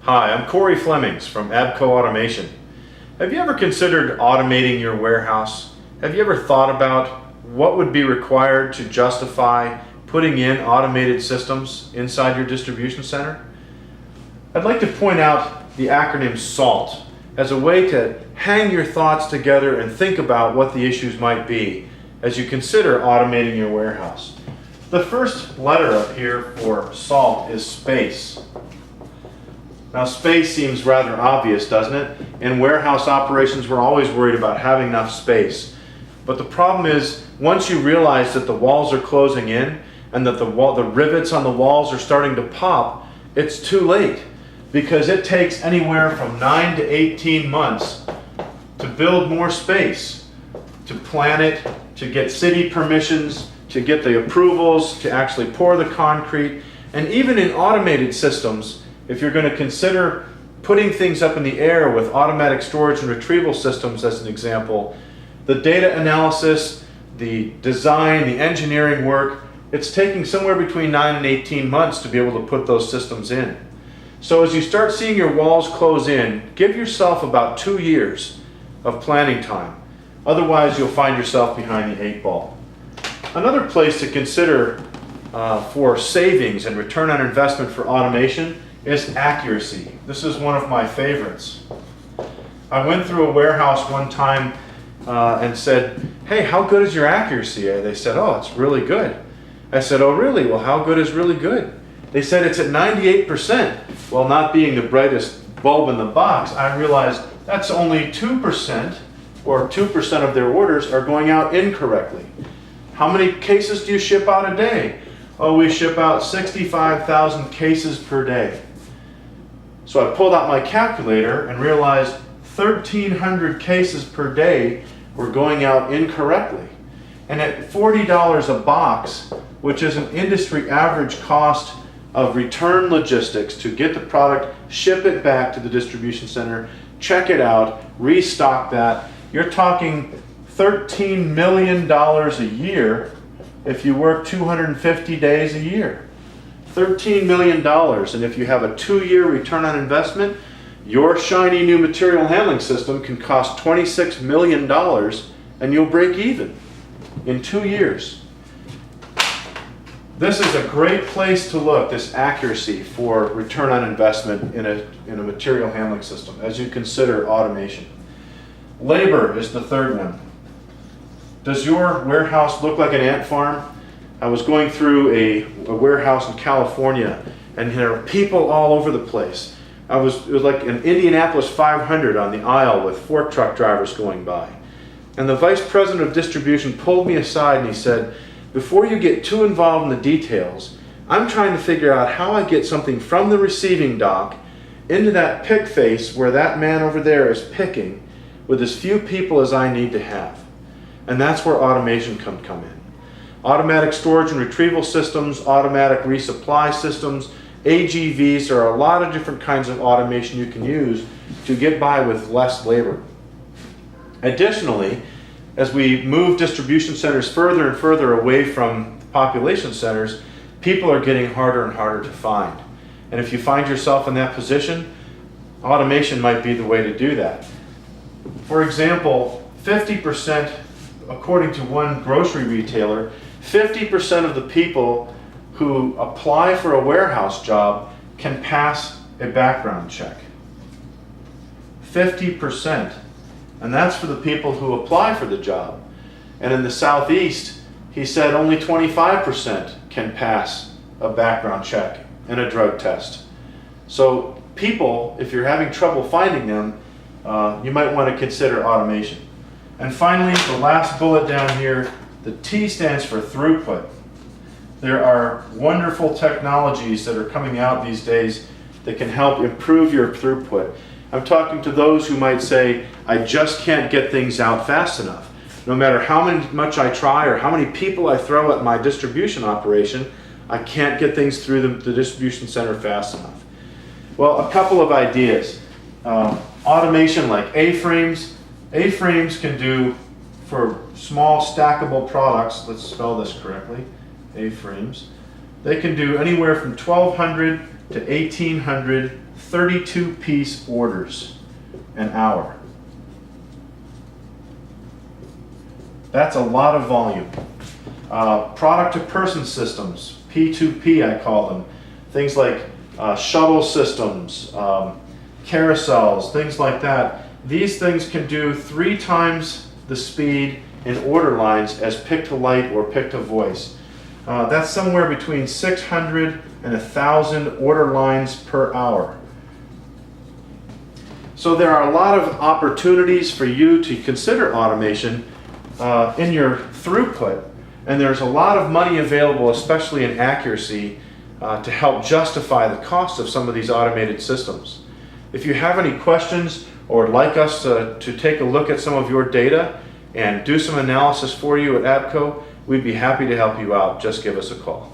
Hi, I'm Corey Flemings from Abco Automation. Have you ever considered automating your warehouse? Have you ever thought about what would be required to justify putting in automated systems inside your distribution center? I'd like to point out the acronym SALT as a way to hang your thoughts together and think about what the issues might be as you consider automating your warehouse. The first letter up here for SALT is space. Now, space seems rather obvious, doesn't it? In warehouse operations, we're always worried about having enough space. But the problem is, once you realize that the walls are closing in and that the rivets on the walls are starting to pop, it's too late, because it takes anywhere from 9 to 18 months to build more space, to plan it, to get city permissions, to get the approvals, to actually pour the concrete. And even in automated systems, if you're going to consider putting things up in the air with automatic storage and retrieval systems as an example, the data analysis, the design, the engineering work, it's taking somewhere between 9 and 18 months to be able to put those systems in. So as you start seeing your walls close in, give yourself about 2 years of planning time. Otherwise, you'll find yourself behind the 8 ball. Another place to consider for savings and return on investment for automation is accuracy. This is one of my favorites. I went through a warehouse one time and said, "Hey, how good is your accuracy?" They said, "Oh, it's really good." I said, "Oh, really? Well, how good is really good?" They said, "It's at 98%. Well, not being the brightest bulb in the box, I realized that's only 2%, or 2% of their orders are going out incorrectly. How many cases do you ship out a day? Oh, we ship out 65,000 cases per day. So I pulled out my calculator and realized 1,300 cases per day were going out incorrectly. And at $40 a box, which is an industry average cost of return logistics to get the product, ship it back to the distribution center, check it out, restock that, you're talking $13 million a year if you work 250 days a year. $13 million, and if you have a 2-year return on investment, your shiny new material handling system can cost $26 million and you'll break even in 2 years. This is a great place to look, this accuracy for return on investment in a material handling system as you consider automation. Labor is the third one. Does your warehouse look like an ant farm? I was going through a warehouse in California, and there are people all over the place. It was like an Indianapolis 500 on the aisle with fork truck drivers going by. And the vice president of distribution pulled me aside and he said, "Before you get too involved in the details, I'm trying to figure out how I get something from the receiving dock into that pick face where that man over there is picking with as few people as I need to have." And that's where automation can come in. Automatic storage and retrieval systems, automatic resupply systems, AGVs, there are a lot of different kinds of automation you can use to get by with less labor. Additionally, as we move distribution centers further and further away from population centers, people are getting harder and harder to find. And if you find yourself in that position, automation might be the way to do that. For example, 50%, according to one grocery retailer, 50% of the people who apply for a warehouse job can pass a background check. 50%. And that's for the people who apply for the job. And in the Southeast, he said only 25% can pass a background check and a drug test. So people, if you're having trouble finding them, you might want to consider automation. And finally, the last bullet down here, the T stands for throughput. There are wonderful technologies that are coming out these days that can help improve your throughput. I'm talking to those who might say, "I just can't get things out fast enough. No matter how much I try or how many people I throw at my distribution operation, I can't get things through the distribution center fast enough." Well, a couple of ideas. Automation like A-frames. A-frames can do, for small stackable products, let's spell this correctly, A-frames, they can do anywhere from 1,200 to 1,800 32-piece orders an hour. That's a lot of volume. Product-to-person systems, P2P I call them, things like shuttle systems, carousels, things like that. These things can do 3 times the speed in order lines as pick-to-light or pick-to-voice. That's somewhere between 600 and 1,000 order lines per hour. So there are a lot of opportunities for you to consider automation in your throughput, and there's a lot of money available, especially in accuracy, to help justify the cost of some of these automated systems. If you have any questions or would like us to take a look at some of your data and do some analysis for you at ABCO, we'd be happy to help you out. Just give us a call.